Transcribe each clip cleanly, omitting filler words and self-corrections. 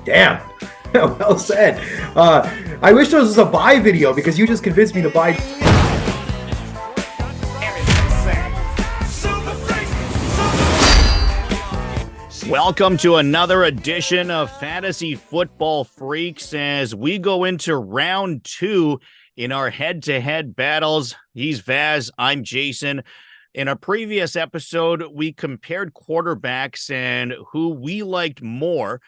Damn. Well said. I wish there was a buy video because you just convinced me to buy. Welcome to another edition of Fantasy Football Freaks as we go into round 2 in our head-to-head battles. He's Vaz, I'm Jason. In a previous episode, we compared quarterbacks and who we liked more.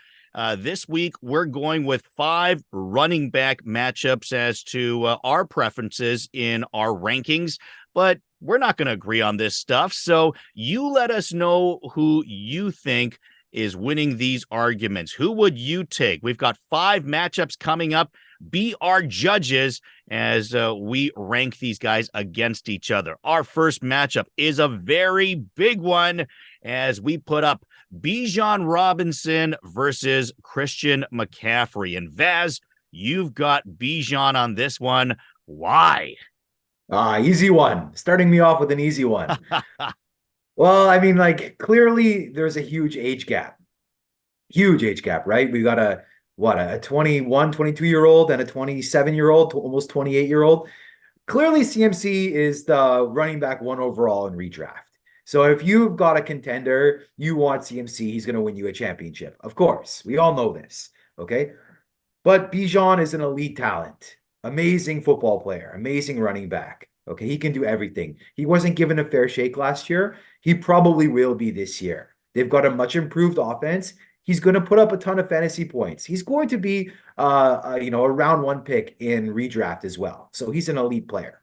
This week, we're going with 5 running back matchups as to our preferences in our rankings, but we're not going to agree on this stuff. So you let us know who you think is winning these arguments. Who would you take? We've got 5 matchups coming up. Be our judges as we rank these guys against each other. Our first matchup is a very big one as we put up Bijan Robinson versus Christian McCaffrey. And Vaz, you've got Bijan on this one. Why? Easy one. Starting me off with an easy one. Well, I mean, clearly there's a huge age gap. Huge age gap, right? We got a 21, 22-year-old and a 27-year-old, almost 28-year-old. Clearly, CMC is the running back 1 overall in redraft. So if you've got a contender, you want CMC, he's going to win you a championship. Of course, we all know this, okay? But Bijan is an elite talent. Amazing football player, amazing running back. Okay, he can do everything. He wasn't given a fair shake last year. He probably will be this year. They've got a much improved offense. He's going to put up a ton of fantasy points. He's going to be, a round 1 pick in redraft as well. So he's an elite player.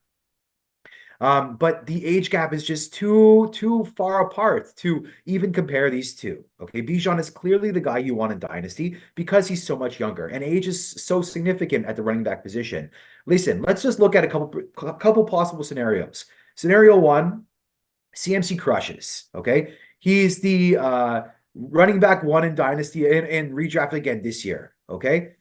But the age gap is just too far apart to even compare these two. Okay, Bijan is clearly the guy you want in Dynasty because he's so much younger, and age is so significant at the running back position. Listen, let's just look at a couple possible scenarios. Scenario 1, CMC crushes. Okay, he's the running back 1 in Dynasty and redraft again this year. Okay,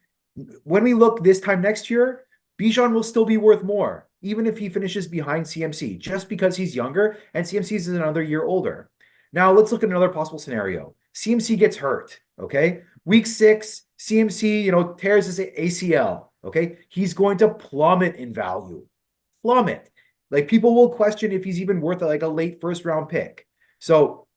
when we look this time next year, Bijan will still be worth more, even if he finishes behind CMC, just because he's younger and CMC is another year older. Now, let's look at another possible scenario. CMC gets hurt, okay? Week 6, CMC, tears his ACL, okay? He's going to plummet in value. Plummet. People will question if he's even worth a late first-round pick. So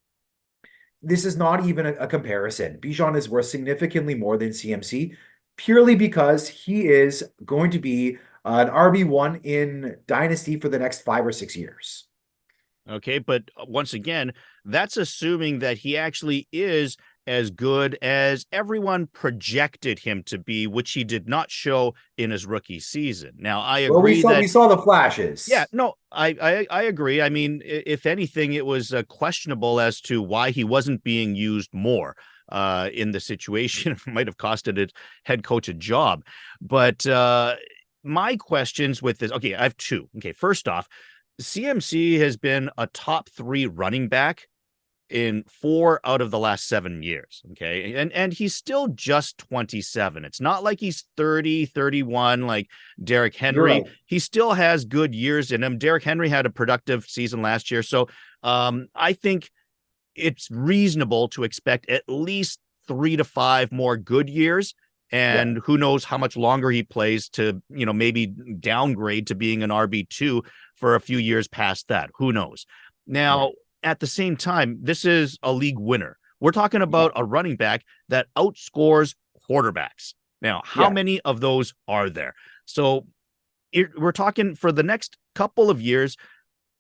this is not even a comparison. Bijan is worth significantly more than CMC, purely because he is going to be an RB1 in Dynasty for the next 5 or 6 years. Okay, but once again, that's assuming that he actually is as good as everyone projected him to be, which he did not show in his rookie season. Now, I agree we saw the flashes. Yeah, no, I agree. I mean, if anything, it was questionable as to why he wasn't being used more in the situation. It might have costed his head coach a job. But my questions with this, okay, I have 2. Okay, first off, CMC has been a top 3 running back in 4 out of the last 7 years. Okay. And he's still just 27. It's not like he's 30, 31, like Derrick Henry. Right. He still has good years in him. Derrick Henry had a productive season last year. So I think it's reasonable to expect at least 3 to 5 more good years. And who knows how much longer he plays to, maybe downgrade to being an RB2 for a few years past that. Who knows? Now, at the same time, this is a league winner. We're talking about a running back that outscores quarterbacks. Now, how many of those are there? So we're talking for the next couple of years,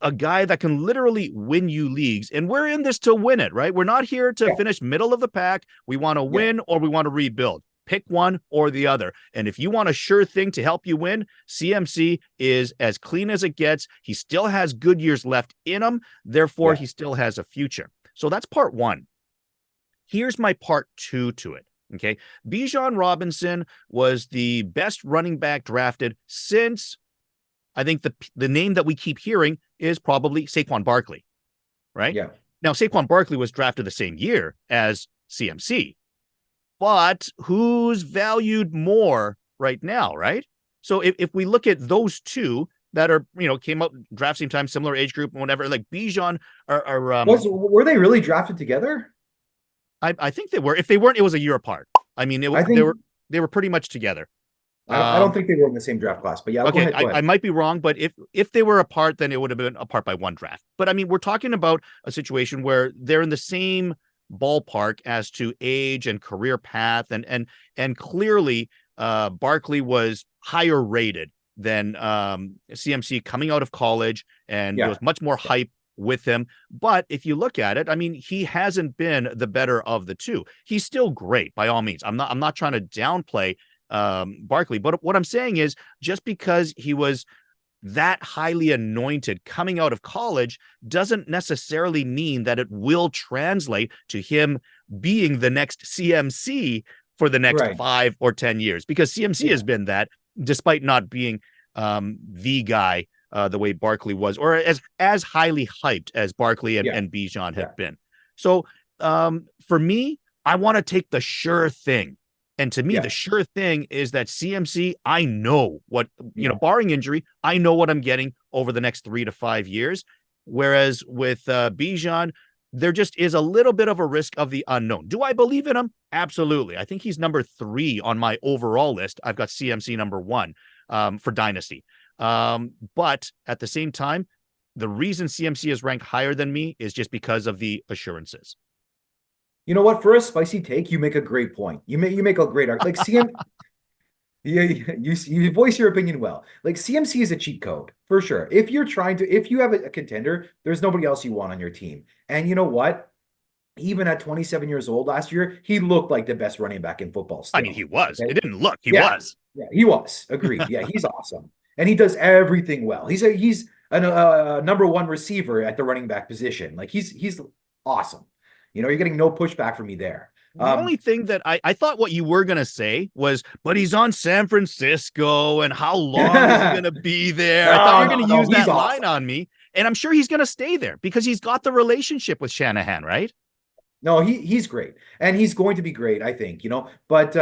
a guy that can literally win you leagues. And we're in this to win it, right? We're not here to finish middle of the pack. We want to win or we want to rebuild. Pick one or the other. And if you want a sure thing to help you win, CMC is as clean as it gets. He still has good years left in him. Therefore, he still has a future. So that's part 1. Here's my part 2 to it. Okay. Bijan Robinson was the best running back drafted since, I think the name that we keep hearing is probably Saquon Barkley, right? Yeah. Now, Saquon Barkley was drafted the same year as CMC. But who's valued more right now, right? So if we look at those two that are, came up draft same time, similar age group, whatever, like Bijan were they really drafted together? I think they were. If they weren't, it was a year apart. I mean, I think they were pretty much together. I don't think they were in the same draft class, but yeah, go Okay, ahead, go I ahead. might be wrong, but if they were apart, then it would have been apart by one draft. But I mean, we're talking about a situation where they're in the same ballpark as to age and career path, and clearly, Barkley was higher rated than CMC coming out of college, and there Yeah, was much more hype with him. But if you look at it, I mean, he hasn't been the better of the two. He's still great by all means. I'm not trying to downplay Barkley, but what I'm saying is just because he was that highly anointed coming out of college doesn't necessarily mean that it will translate to him being the next CMC for the next right. 5 or 10 years, because CMC Yeah, has been that despite not being the guy the way Barkley was, or as highly hyped as Barkley yeah, and Bijan yeah, have been. So for me, I want to take the sure thing. And to me, the yeah, sure thing is that CMC, I know what, yeah. barring injury, I know what I'm getting over the next 3 to 5 years. Whereas with Bijan, there just is a little bit of a risk of the unknown. Do I believe in him? Absolutely. I think he's number 3 on my overall list. I've got CMC number 1 for Dynasty. But at the same time, the reason CMC is ranked higher than me is just because of the assurances. You know what? For a spicy take, you make a great point. You make a great art. Like CM, yeah, you voice your opinion well. Like CMC is a cheat code for sure. If you have a contender, there's nobody else you want on your team. And you know what? Even at 27 years old last year, he looked like the best running back in football I mean, he still. was. Okay. It didn't look, he Yeah. was. Yeah, he was. Agreed. Yeah, he's awesome. And he does everything well. He's a number one receiver at the running back position. Like he's awesome. You're getting no pushback from me there. The only thing that I thought what you were going to say was, but he's on San Francisco, and how long is he going No, to be there? I thought you were going no, to no, use he's that line awesome. on me. And I'm sure he's going to stay there because he's got the relationship with Shanahan, right? No, he's great. And he's going to be great, I think. But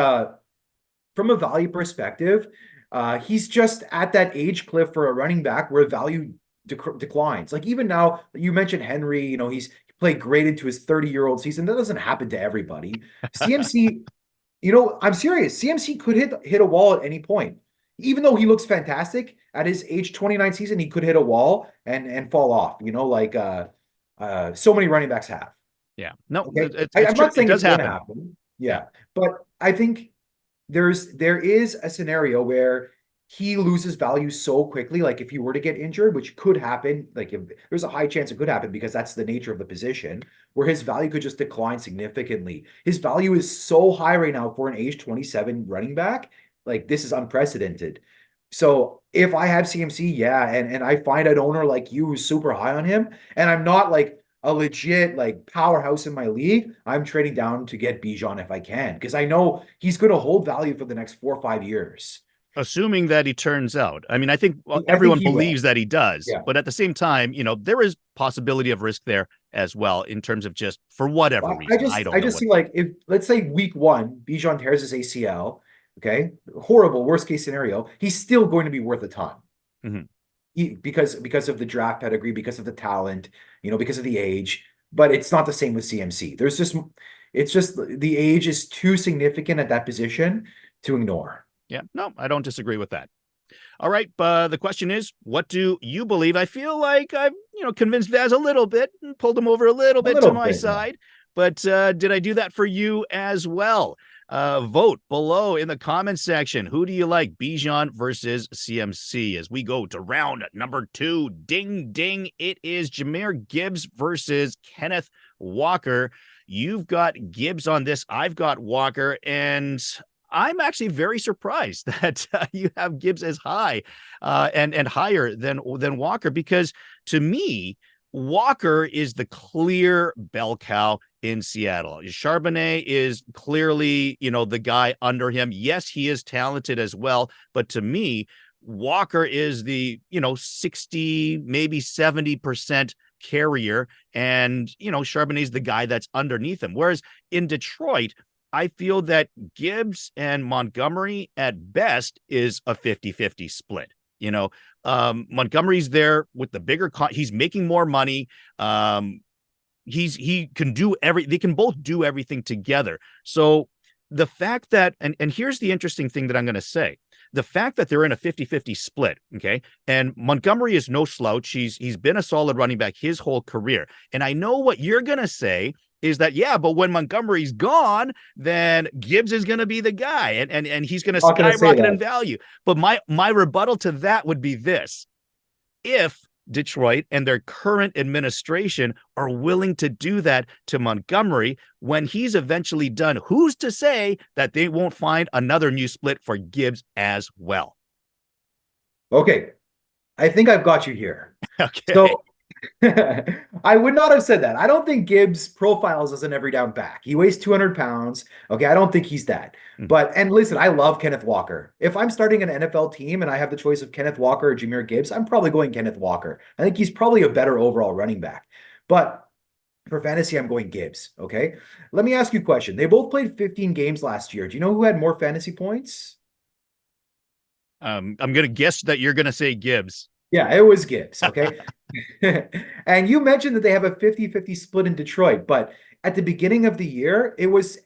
from a value perspective, he's just at that age cliff for a running back where value declines. Like even now, you mentioned Henry, he's played great into his 30-year-old season. That doesn't happen to everybody. CMC, I'm serious. CMC could hit a wall at any point. Even though he looks fantastic at his age 29 season, he could hit a wall and fall off, like so many running backs have. Yeah. No, Okay. it's I'm true. not It saying does it's going to happen. happen. Yeah. Yeah. But I think there is a scenario where he loses value so quickly. Like if he were to get injured, which could happen, like if there's a high chance it could happen because that's the nature of the position, where his value could just decline significantly. His value is so high right now for an age 27 running back. Like this is unprecedented. So if I have CMC, yeah, and I find an owner like you who's super high on him, and I'm not like a legit like powerhouse in my league, I'm trading down to get Bijan if I can, because I know he's going to hold value for the next 4 or 5 years. Assuming that he turns out. I mean, I think I think everyone he will. believes that he does, Yeah. but at the same time, there is possibility of risk there as well in terms of just for whatever Well, I reason. I just don't I know just what. see like if let's say week one, Bijan tears his ACL, okay, horrible, worst case scenario, he's still going to be worth a ton. Mhm. Because of the draft pedigree, because of the talent, because of the age. But it's not the same with CMC. It's just the age is too significant at that position to ignore. Yeah, no, I don't disagree with that. All right, the question is, what do you believe? I feel like I've convinced Vaz a little bit and pulled him over a little A bit to little my bit, yeah. side, but did I do that for you as well? Vote below in the comments section. Who do you like, Bijan versus CMC? As we go to round number 2, ding ding, it is Jahmyr Gibbs versus Kenneth Walker. You've got Gibbs on this. I've got Walker, and I'm actually very surprised that you have Gibbs as high and higher than Walker, because to me, Walker is the clear bell cow in Seattle. Charbonnet is clearly, the guy under him. Yes, he is talented as well, but to me, Walker is the, 60, maybe 70% carrier, and, Charbonnet's the guy that's underneath him. Whereas in Detroit, I feel that Gibbs and Montgomery at best is a 50-50 split. Montgomery's there with the bigger he's making more money. he can do they can both do everything together. So the fact that, and here's the interesting thing that I'm going to say, the fact that they're in a 50-50 split, okay, and Montgomery is no slouch. He's been a solid running back his whole career. And I know what you're going to say is that, yeah, but when Montgomery's gone, then Gibbs is going to be the guy, and he's going to Not going to say skyrocket in that. value. But my rebuttal to that would be this: if Detroit and their current administration are willing to do that to Montgomery when he's eventually done, who's to say that they won't find another new split for Gibbs as well? Okay, I think I've got you here. Okay. So I would not have said that. I don't think Gibbs profiles as an every down back. He weighs 200 pounds. Okay, I don't think he's that. Mhm. But, and listen, I love Kenneth Walker. If I'm starting an NFL team and I have the choice of Kenneth Walker or Jameer Gibbs, I'm probably going Kenneth Walker. I think he's probably a better overall running back. But for fantasy, I'm going Gibbs. Okay. Let me ask you a question. They both played 15 games last year. Do you know who had more fantasy points? I'm going to guess that you're going to say Gibbs. Yeah, it was Gibbs. Okay. And you mentioned that they have a 50-50 split in Detroit, but at the beginning of the year, it was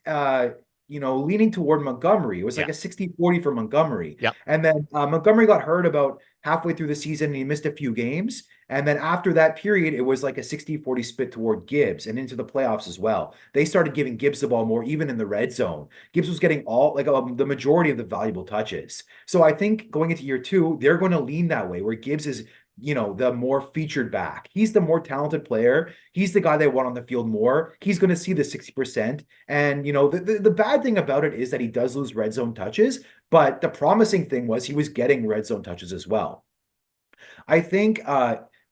leaning toward Montgomery. It was like Yeah. a 60-40 for Montgomery. Yeah. And then Montgomery got hurt about halfway through the season and he missed a few games. And then after that period, it was like a 60-40 split toward Gibbs and into the playoffs as well. They started giving Gibbs the ball more, even in the red zone. Gibbs was getting the majority of the valuable touches. So I think going into year two, they're going to lean that way, where Gibbs is the more featured back. He's the more talented player. He's the guy they want on the field more. He's going to see the 60%. And, the bad thing about it is that he does lose red zone touches, but the promising thing was he was getting red zone touches as well. I think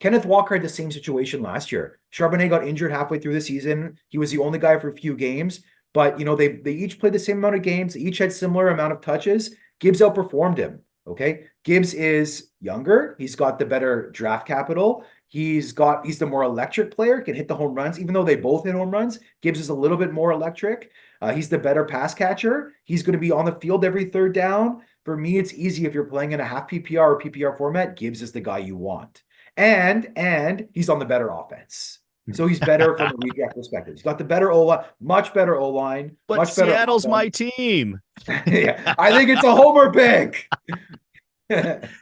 Kenneth Walker had the same situation last year. Charbonnet got injured halfway through the season. He was the only guy for a few games, but they each played the same amount of games. They each had similar amount of touches. Gibbs outperformed him. Okay. Gibbs is younger. He's got the better draft capital. He's the more electric player, can hit the home runs, even though they both hit home runs. Gibbs is a little bit more electric. He's the better pass catcher. He's going to be on the field every third down. For me, it's easy if you're playing in a half PPR or PPR format. Gibbs is the guy you want. And he's on the better offense. So he's better from a redraft perspective. He's got the better O-line, much better O-line, But much better Seattle's offense. my team. Yeah, I think it's a homer pick.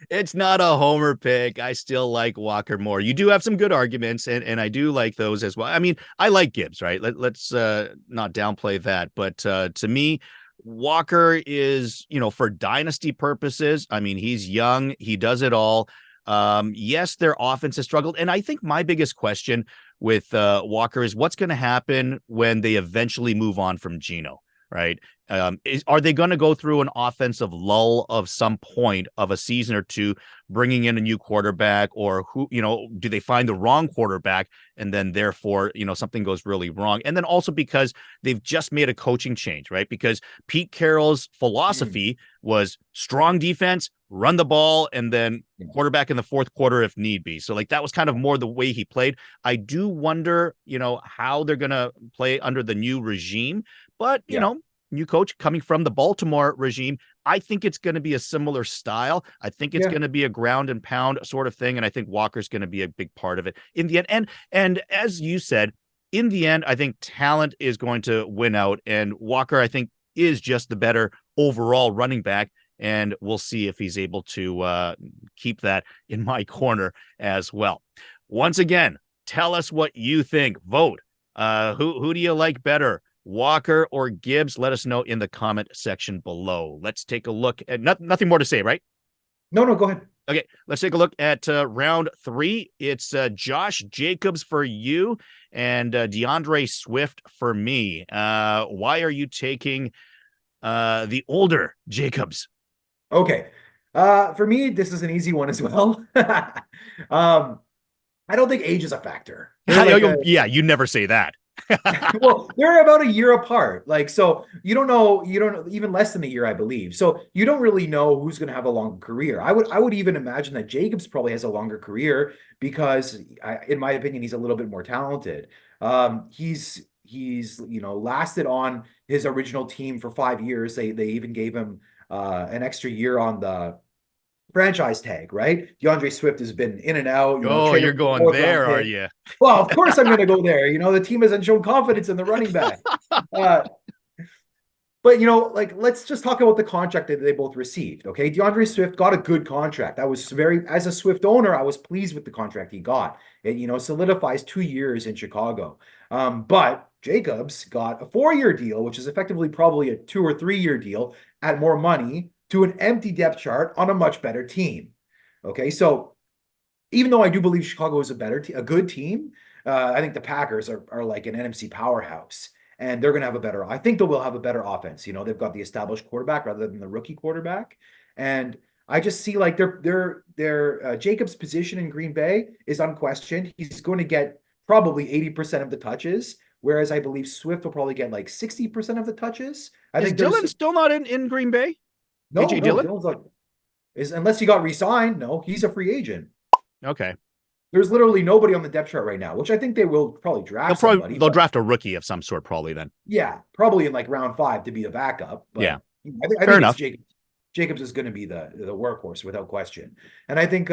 It's not a homer pick. I still like Walker more. You do have some good arguments, and I do like those as well. I mean, I like Gibbs, right? Let's not downplay that. But to me, Walker is, for dynasty purposes, I mean, he's young. He does it all. Yes, their offense has struggled. And I think my biggest question with Walker is what's going to happen when they eventually move on from Geno, right? Are they going to go through an offensive lull of some point of a season or two, bringing in a new quarterback, or do they find the wrong quarterback and then therefore, something goes really wrong? And then also because they've just made a coaching change, right? Because Pete Carroll's philosophy was strong defense, run the ball, and then quarterback in the fourth quarter if need be. So that was kind of more the way he played. I do wonder, how they're going to play under the new regime, but new coach coming from the Baltimore regime, I think it's going to be a similar style. I think it's going to be a ground and pound sort of thing. And I think Walker's going to be a big part of it in the end. And as you said, in the end, I think talent is going to win out. And Walker, I think, is just the better overall running back. And we'll see if he's able to keep that in my corner as well. Once again, tell us what you think. Vote. Who do you like better? Walker or Gibbs? Let us know in the comment section below. Let's take a look at nothing more to say, right? No, go ahead. Okay, let's take a look at round 3. It's Josh Jacobs for you and DeAndre Swift for me. Why are you taking the older Jacobs? Okay. For me, this is an easy one as well. I don't think age is a factor. Yeah, you never say that. Well, they're about a year apart. So you don't know even less than a year, I believe. So you don't really know who's going to have a longer career. I would even imagine that Jacobs probably has a longer career because in my opinion, he's a little bit more talented. He's lasted on his original team for 5 years. They even gave him an extra year on franchise tag, right? DeAndre Swift has been in and out, Oh, traded you're with the going fourth round there, are pick. you? Well, of course I'm going to go there. The team hasn't shown confidence in the running back. Uh, but like let's just talk about the contract that they both received. Okay. DeAndre Swift got a good contract. I was as a Swift owner, I was pleased with the contract he got. It, solidifies 2 years in Chicago. But Jacobs got a 4-year deal, which is effectively probably a 2 or 3 year deal at more money to an empty depth chart on a much better team. Okay. So even though I do believe Chicago is a good team, I think the Packers are like an NFC powerhouse, and they're going to have a better. I think they will have a better offense. They've got the established quarterback rather than the rookie quarterback, and I just see like their Jacobs' position in Green Bay is unquestioned. He's going to get probably 80% of the touches, whereas I believe Swift will probably get like 60% of the touches. I Is think there's Dylan still not in Green Bay? no, AJ no, Dillon? Dylan's like is unless he got re-signed. No, he's a free agent. Okay. There's literally nobody on the depth chart right now, which I think they will probably draft somebody. They'll But draft a rookie of some sort probably then. yeah, probably in like round 5 to be the backup. Yeah. But I Fair think it's enough. Jacobs. Jacobs is going to be the workhorse without question. And I think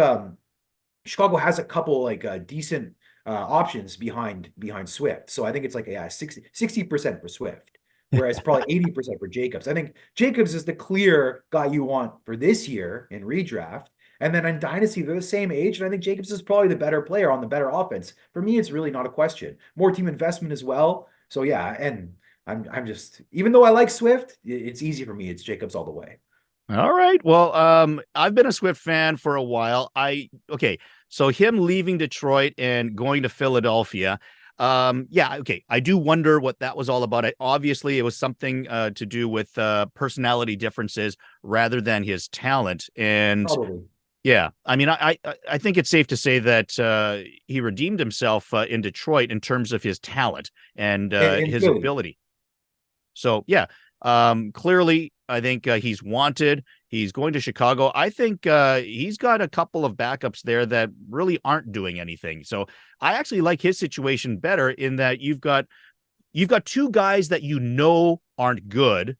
Chicago has a couple like decent options behind Swift. So I think it's like 60% for Swift, whereas probably 80% for Jacobs. I think Jacobs is the clear guy you want for this year in redraft. And then in Dynasty, they're the same age. And I think Jacobs is probably the better player on the better offense. For me, it's really not a question. More team investment as well. So yeah, and I'm just even though I like Swift, it's easy for me. It's Jacobs all the way. All right. Well, I've been a Swift fan for a while. Okay. So him leaving Detroit and going to Philadelphia. Yeah, okay. I do wonder what that was all about. Obviously, it was something to do with personality differences rather than his talent. And Probably. yeah, I mean, I think it's safe to say that he redeemed himself in Detroit in terms of his talent and In his Philly. ability. So yeah, clearly, I think he's wanted. He's going to Chicago. I think he's got a couple of backups there that really aren't doing anything. So I actually like his situation better in that you've got two guys that aren't good,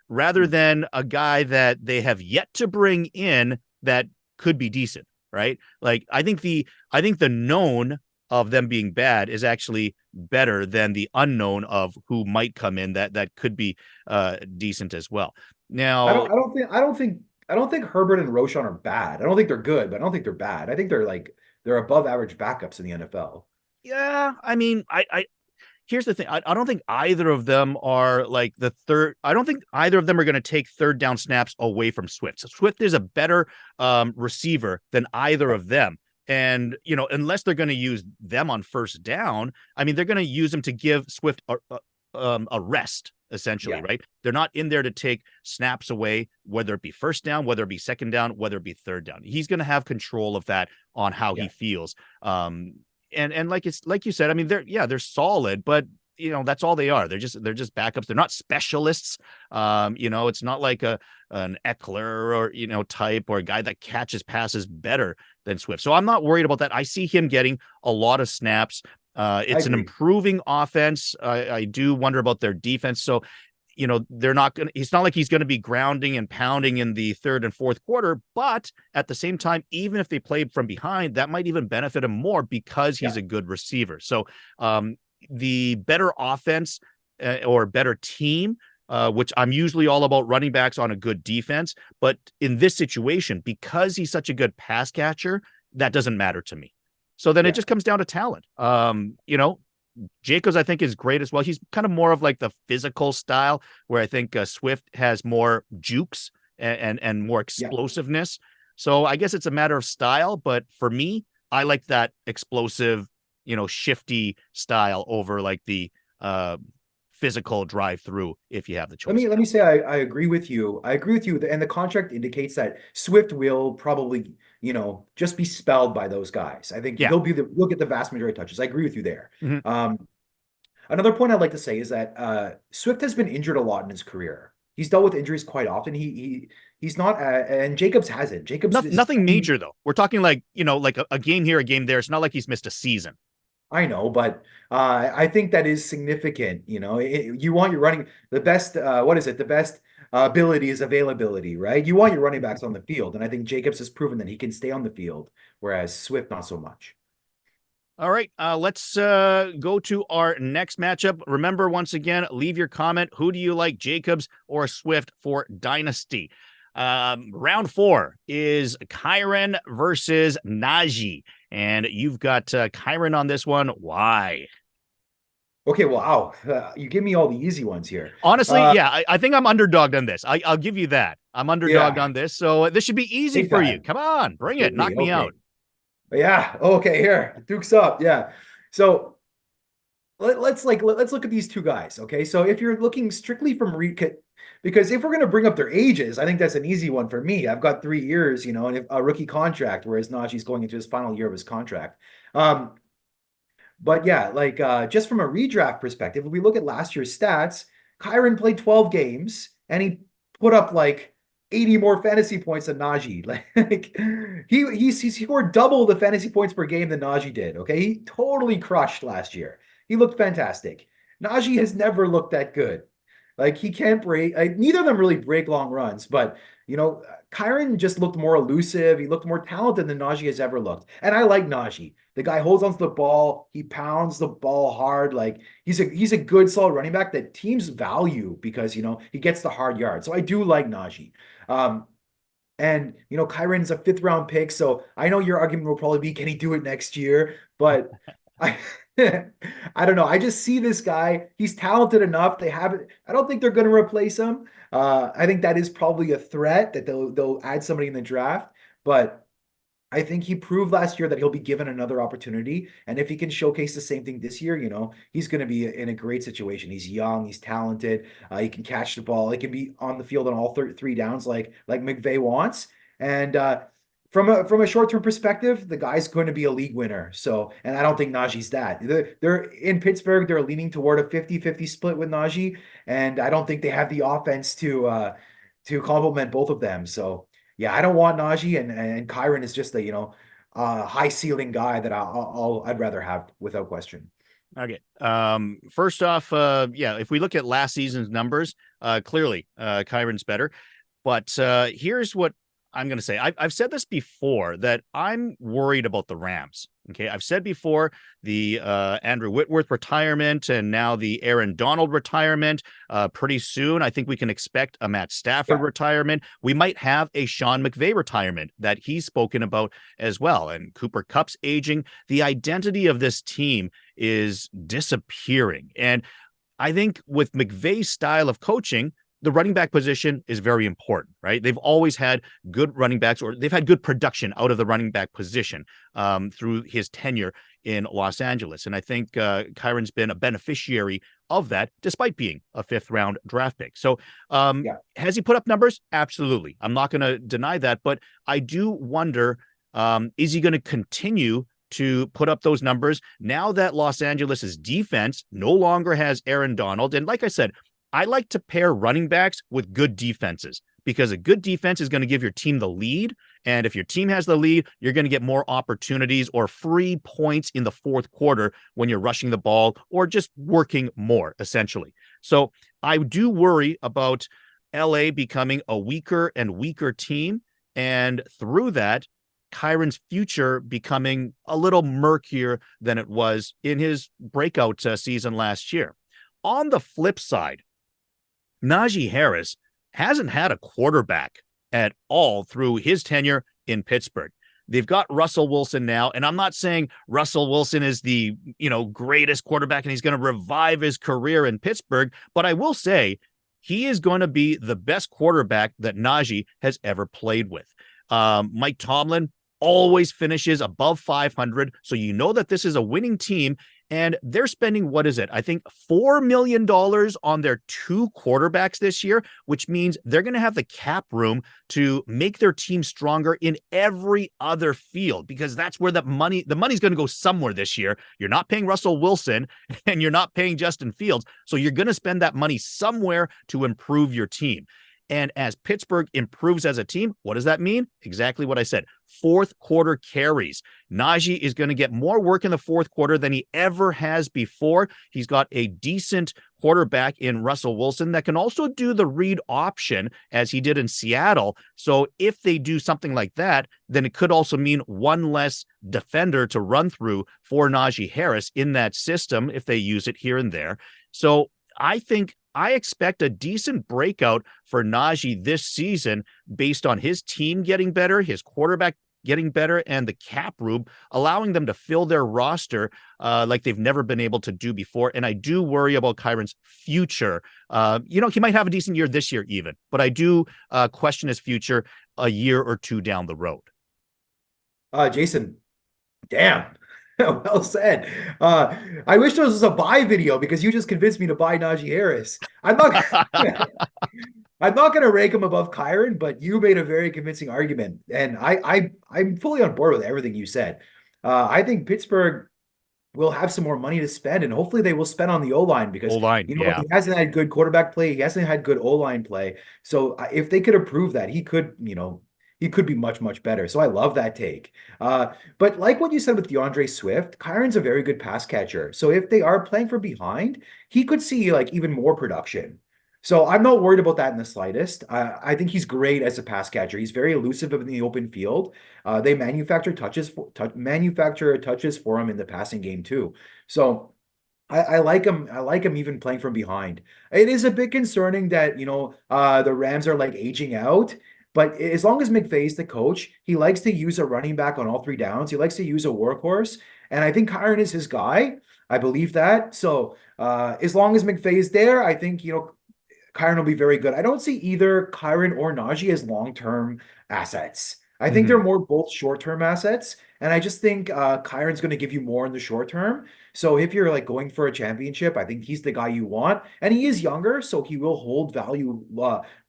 rather than a guy that they have yet to bring in that could be decent, right? Like I think the known of them being bad is actually better than the unknown of who might come in that could be decent as well. I Now, don't I don't think I don't think I don't think Herbert and Roshan are bad. I don't think they're good, but I don't think they're bad. I think they're above average backups in the NFL. yeah, I mean, I here's the thing. I don't think either of them are like the third. I don't think either of them are going to take third down snaps away from Swift. So Swift is a better receiver than either of them. And, unless they're going to use them on first down, I mean, they're going to use them to give Swift a rest, essentially, Yeah, right? They're not in there to take snaps away, whether it be first down, whether it be second down, whether it be third down. He's going to have control of that on how he yeah, feels. And like you said, I mean, they're solid, but that's all they are. They're just backups. They're not specialists. It's not like an Eckler or type or a guy that catches passes better than Swift. So I'm not worried about that. I see him getting a lot of snaps. I It's an agree. improving offense. I do wonder about their defense. So they're not going to, it's not like he's going to be grounding and pounding in the third and fourth quarter, but at the same time, even if they played from behind, that might even benefit him more because he's Yeah, a good receiver. So, the better offense or better team, which I'm usually all about running backs on a good defense, but in this situation, because he's such a good pass catcher, that doesn't matter to me. So then it yeah, just comes down to talent. Jacobs, I think, is great as well. He's kind of more of like the physical style, where I think Swift has more jukes and more yeah. explosiveness. So I guess it's a matter of style. But for me, I like that explosive, shifty style over like the physical drive through if you have the Let choice me of let me say I agree with you. I agree with you, and the contract indicaes that Swift will probably, just be spelled by those guys. I think yeah. he'll get the vast majority of touches. I agree with you there. Mhm. Another point I'd like to say is that Swift has been injured a lot in his career. He's dealt with injuries quite often. He's not, and Jacobs hasn't. Jacobs is Nothing major though. We're talking like, like a game here, a game there. It's not like he's missed a season. I know, but I think that is significant. You want your running the best. What is it? The best ability is availability, right? You want your running backs on the field, and I think Jacobs has proven that he can stay on the field, whereas Swift not so much. All right, let's go to our next matchup. Remember, once again, leave your comment. Who do you like, Jacobs or Swift for Dynasty? Round 4 is Kyron versus Najee, and you've got Kyron on this one. Why? Okay, well, you give me all the easy ones here. Honestly, yeah, I think I'm underdogged on this. I'll give you that. I'm underdogged Yeah, on this, so this should be easy big for you. time. Come on, bring it. Should Knock be me okay. out. Yeah, okay, here, Duke's up. Yeah, so let's look at these two guys. Okay, so if you're looking strictly from because if we're going to bring up their ages, I think that's an easy one for me. I've got 3 years, and if, a rookie contract, whereas Najee's going into his final year of his contract. Um, but yeah, just from a redraft perspective, if we look at last year's stats, Kyron played 12 games and he put up like 80 more fantasy points than Najee. Like he scored double the fantasy points per game than Najee did. Okay, he totally crushed last year. He looked fantastic. Najee has never looked that good. Like he can't break. Neither of them really break long runs, but Kyron just looked more elusive. He looked more talented than Najee has ever looked. And I like Najee. The guy holds onto the ball. He pounds the ball hard. Like he's a good solid running back that teams value because he gets the hard yards. So I do like Najee. And Kyron's a 5th round pick, so I know your argument will probably be, can he do it next year? But I I don't know. I just see this guy. He's talented enough. They haven't. I don't think they're going to replace him. I think that is probably a threat that they'll add somebody in the draft. But I think he proved last year that he'll be given another opportunity. And if he can showcase the same thing this year, he's going to be in a great situation. He's young, he's talented, he can catch the ball, he can be on the field on all 3 downs like McVay wants. And from a short-term perspective, the guy's going to be a league winner. So, and I don't think Najee's that. They're in Pittsburgh, they're leaning toward a 50-50 split with Najee, and I don't think they have the offense to complement both of them. So, yeah, I don't want Najee, and Kyron is just a high ceiling guy that I'd rather have without question. Okay. First off, yeah, if we look at last season's numbers, clearly Kyron's better. But here's what I'm going to say. I've said this before that I'm worried about the Rams. Okay. I've said before the Andrew Whitworth retirement and now the Aaron Donald retirement. Pretty soon, I think we can expect a Matt Stafford retirement. We might have a Sean McVay retirement that he's spoken about as well. And Cooper Kupp's aging. The identity of this team is disappearing. And I think with McVay's style of coaching, the running back position is very important, right? They've always had good running backs, or they've had good production out of the running back position through his tenure in Los Angeles. And I think Kyron's been a beneficiary of that, despite being a 5th-round draft pick. So has he put up numbers? Absolutely. I'm not going to deny that, but I do wonder, is he going to continue to put up those numbers now that Los Angeles's defense no longer has Aaron Donald? And like I said, I like to pair running backs with good defenses because a good defense is going to give your team the lead. And if your team has the lead, you're going to get more opportunities or free points in the 4th quarter when you're rushing the ball or just working more, essentially. So I do worry about LA becoming a weaker and weaker team. And through that, Kyron's future becoming a little murkier than it was in his breakout season last year. On the flip side, Najee Harris hasn't had a quarterback at all through his tenure in Pittsburgh. They've got Russell Wilson now, and I'm not saying Russell Wilson is the, greatest quarterback and he's going to revive his career in Pittsburgh, but I will say he is going to be the best quarterback that Najee has ever played with. Mike Tomlin always finishes above 500, so you know that this is a winning team. And they're spending, what is it? I think $4 million on their 2 quarterbacks this year, which means they're going to have the cap room to make their team stronger in every other field, because that's where the money's going to go somewhere this year. You're not paying Russell Wilson and you're not paying Justin Fields. So you're going to spend that money somewhere to improve your team. And as Pittsburgh improves as a team, what does that mean? Exactly what I said. Fourth quarter carries. Najee is going to get more work in the fourth quarter than he ever has before. He's got a decent quarterback in Russell Wilson that can also do the read option as he did in Seattle. So if they do something like that, then it could also mean one less defender to run through for Najee Harris in that system if they use it here and there. So I expect a decent breakout for Najee this season based on his team getting better, his quarterback getting better, and the cap room, allowing them to fill their roster like they've never been able to do before. And I do worry about Kyron's future. He might have a decent year this year even, but I do question his future a year or two down the road. Jason, damn. Well said. I wish this was a buy video because you just convinced me to buy Najee Harris. I'm not I'm not going to rank him above Kyron, but you made a very convincing argument, and I'm fully on board with everything you said. I think Pittsburgh will have some more money to spend, and hopefully they will spend on the O-line because O-line, yeah. he hasn't had good quarterback play, he hasn't had good O-line play. So if they could improve that, he could be much, much better. So I love that take. But like what you said with DeAndre Swift, Kyron's a very good pass catcher. So if they are playing from behind, he could see like even more production. So I'm not worried about that in the slightest. I think he's great as a pass catcher. He's very elusive in the open field. They manufacture touches for him in the passing game too. So I like him. I like him even playing from behind. It is a bit concerning that, the Rams are like aging out. But as long as McVay's the coach, he likes to use a running back on all three downs. He likes to use a workhorse. And I think Kyron is his guy. I believe that. So as long as McVay is there, I think, Kyron will be very good. I don't see either Kyron or Najee as long-term assets. I think they're more both short-term assets. And I just think Kyron's going to give you more in the short term. So if you're like going for a championship, I think he's the guy you want. And he is younger, so he will hold value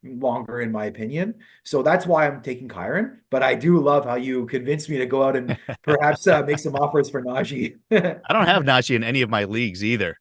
longer, in my opinion. So that's why I'm taking Kyron. But I do love how you convinced me to go out and perhaps make some offers for Najee. I don't have Najee in any of my leagues either.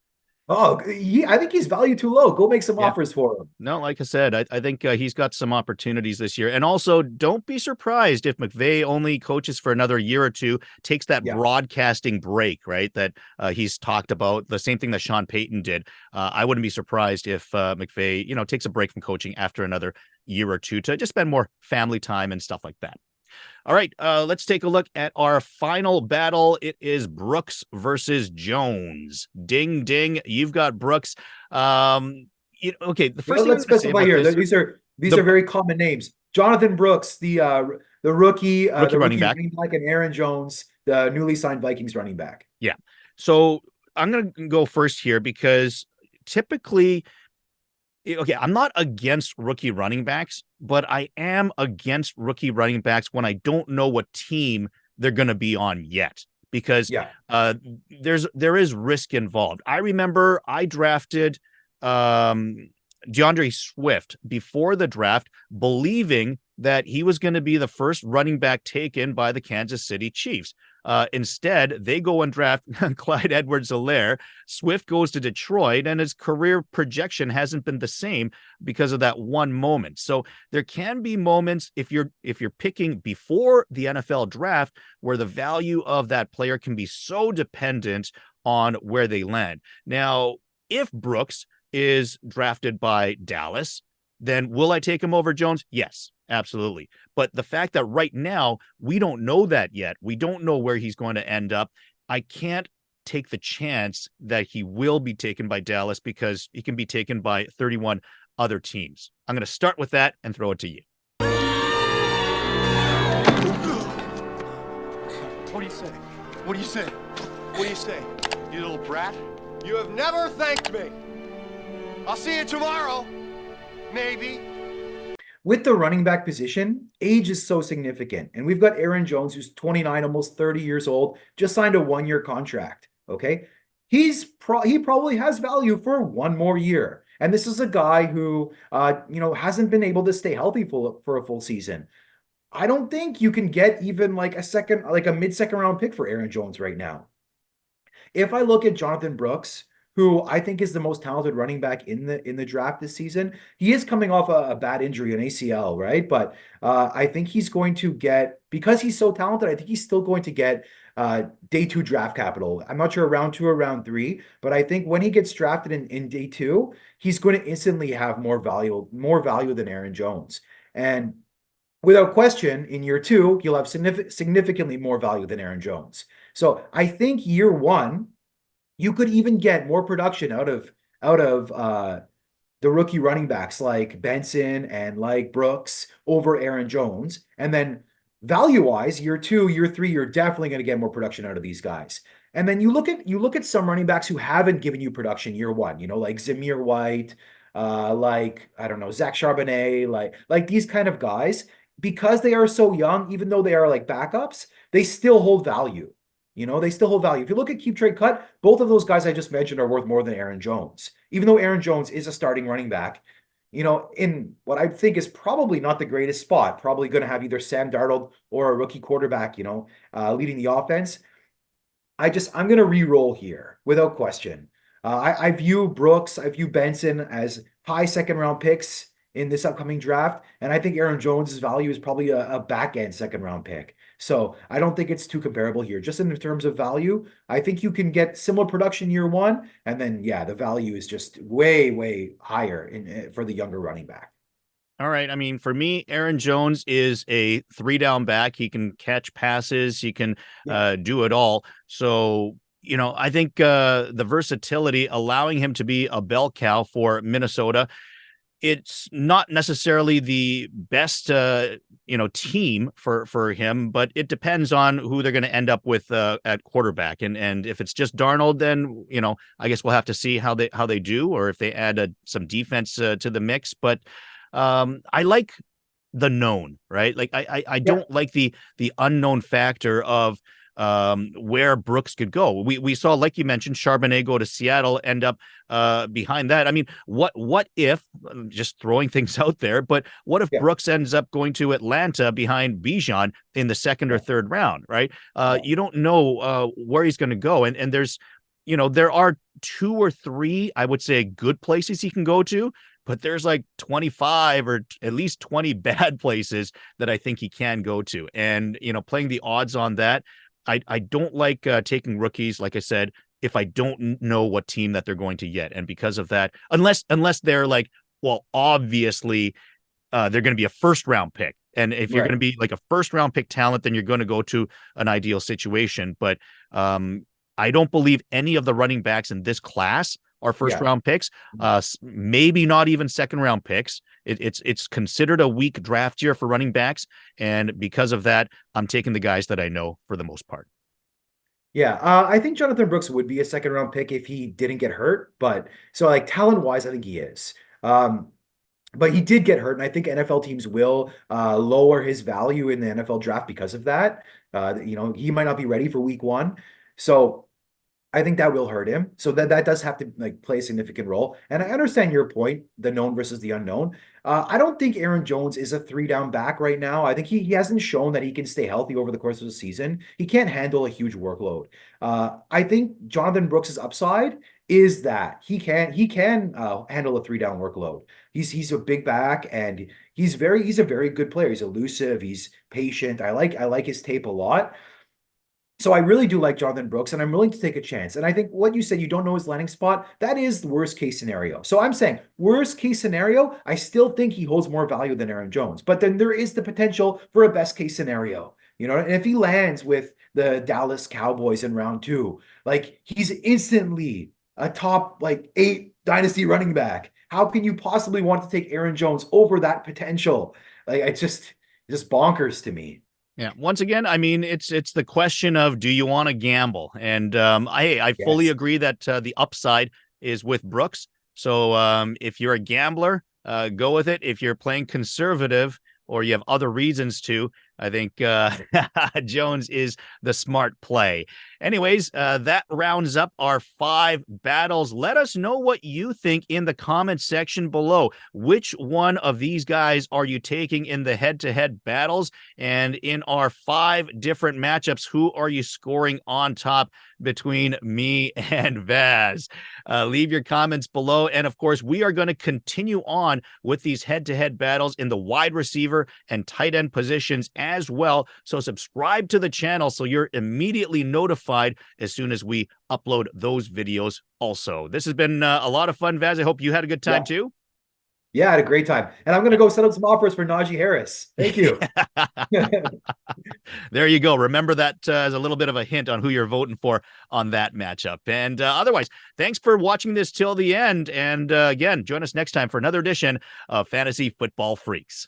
Oh, I think he's value too low. Go make some offers for him. No, like I said, I think he's got some opportunities this year. And also, don't be surprised if McVay only coaches for another year or two, takes that broadcasting break, right? That he's talked about, the same thing that Sean Payton did. I wouldn't be surprised if McVay, takes a break from coaching after another year or two to just spend more family time and stuff like that. All right, let's take a look at our final battle. It is Brooks versus Jones. Ding, ding. You've got Brooks. Okay, the first thing let's specify here. These are very common names. Jonathan Brooks, the rookie running back, and Aaron Jones, the newly signed Vikings running back. Yeah. So I'm going to go first here because typically, okay, I'm not against rookie running backs, but I am against rookie running backs when I don't know what team they're going to be on yet, because there is risk involved. I remember I drafted DeAndre Swift before the draft, believing that he was going to be the first running back taken by the Kansas City Chiefs. Instead, they go and draft Clyde Edwards-Helaire. Swift goes to Detroit, and his career projection hasn't been the same because of that one moment. So there can be moments if you're picking before the NFL draft where the value of that player can be so dependent on where they land. Now, if Brooks is drafted by Dallas, then will I take him over Jones? Yes, absolutely. But the fact that right now we don't know that yet, we don't know where he's going to end up. I can't take the chance that he will be taken by Dallas because he can be taken by 31 other teams. I'm going to start with that and throw it to you. What do you say? What do you say? What do you say? You little brat? You have never thanked me. I'll see you tomorrow. Maybe. With the running back position, age is so significant. And we've got Aaron Jones, who's 29, almost 30 years old, just signed a 1-year contract. Okay. He probably has value for one more year. And this is a guy who, hasn't been able to stay healthy for a full season. I don't think you can get even like a mid-second round pick for Aaron Jones right now. If I look at Jonathan Brooks, who I think is the most talented running back in the draft this season. He is coming off a bad injury, an ACL, right? But I think he's going to get, because he's so talented, I think he's still going to get day two draft capital. I'm not sure round two or round three, but I think when he gets drafted in day two, he's going to instantly have more value than Aaron Jones. And without question, in year two, he'll have significantly more value than Aaron Jones. So I think year one, you could even get more production out of the rookie running backs like Benson and like Brooks over Aaron Jones. And then value wise, year two, year three, you're definitely going to get more production out of these guys. And then you look at some running backs who haven't given you production year one, like Zamir White, like I don't know, Zach Charbonnet, like these kind of guys, because they are so young, even though they are like backups, they still hold value. They still hold value. If you look at keep trade cut, both of those guys I just mentioned are worth more than Aaron Jones. Even though Aaron Jones is a starting running back, in what I think is probably not the greatest spot, probably going to have either Sam Darnold or a rookie quarterback, leading the offense. I'm going to re-roll here without question. I view Brooks, I view Benson as high second round picks in this upcoming draft. And I think Aaron Jones's value is probably a back end second round pick. So I don't think it's too comparable here. Just in terms of value, I think you can get similar production year one. And then, yeah, the value is just way, way higher for the younger running back. All right. I mean, for me, Aaron Jones is a 3-down back. He can catch passes. He can do it all. So, I think the versatility, allowing him to be a bell cow for Minnesota, it's not necessarily the best, team for him, but it depends on who they're going to end up with at quarterback. And if it's just Darnold, then, I guess we'll have to see how they do, or if they add some defense to the mix. But I like the known, right? Like I don't like the unknown factor of where Brooks could go. We saw, like you mentioned, Charbonnet go to Seattle, end up behind that. I mean, what if, just throwing things out there, but what if Brooks ends up going to Atlanta behind Bijan in the second or third round, right? You don't know where he's going to go. And there's, there are 2 or 3, I would say, good places he can go to, but there's like 25 or at least 20 bad places that I think he can go to. And, playing the odds on that, I don't like taking rookies, like I said, if I don't know what team that they're going to get. And because of that, unless they're like, well, obviously they're going to be a first round pick. And if you're going to be like a first round pick talent, then you're going to go to an ideal situation. But I don't believe any of the running backs in this class are first round picks, maybe not even second round picks. It's considered a weak draft year for running backs. And because of that, I'm taking the guys that I know for the most part. Yeah, I think Jonathan Brooks would be a second round pick if he didn't get hurt. But so like talent wise, I think he is. But he did get hurt, and I think NFL teams will lower his value in the NFL draft because of that. He might not be ready for week one. So I think that will hurt him. So that does have to like play a significant role. And I understand your point, the known versus the unknown. I don't think Aaron Jones is a 3-down back right now. I think he hasn't shown that he can stay healthy over the course of the season. He can't handle a huge workload. I think Jonathan Brooks's upside is that he can handle a 3-down workload. He's a big back, and he's a very good player. He's elusive. He's patient. I like his tape a lot. So I really do like Jonathan Brooks, and I'm willing to take a chance. And I think what you said, you don't know his landing spot, that is the worst case scenario. So I'm saying worst case scenario, I still think he holds more value than Aaron Jones. But then there is the potential for a best case scenario. And if he lands with the Dallas Cowboys in round 2, like he's instantly a top like 8 dynasty running back. How can you possibly want to take Aaron Jones over that potential? Like it's just bonkers to me. Yeah. Once again, I mean, it's the question of, do you want to gamble? And I fully agree that the upside is with Brooks. So if you're a gambler, go with it. If you're playing conservative or you have other reasons to, I think Jones is the smart play. Anyways, that rounds up our 5 battles. Let us know what you think in the comment section below. Which one of these guys are you taking in the head-to-head battles? And in our 5 different matchups, who are you scoring on top between me and Vaz? Leave your comments below. And of course, we are going to continue on with these head-to-head battles in the wide receiver and tight end positions as well. So subscribe to the channel so you're immediately notified as soon as we upload those videos also. This has been a lot of fun, Vaz. I hope you had a good time too. Yeah, I had a great time. And I'm going to go set up some offers for Najee Harris. Thank you. There you go. Remember that as a little bit of a hint on who you're voting for on that matchup. And otherwise, thanks for watching this till the end. And again, join us next time for another edition of Fantasy Football Freaks.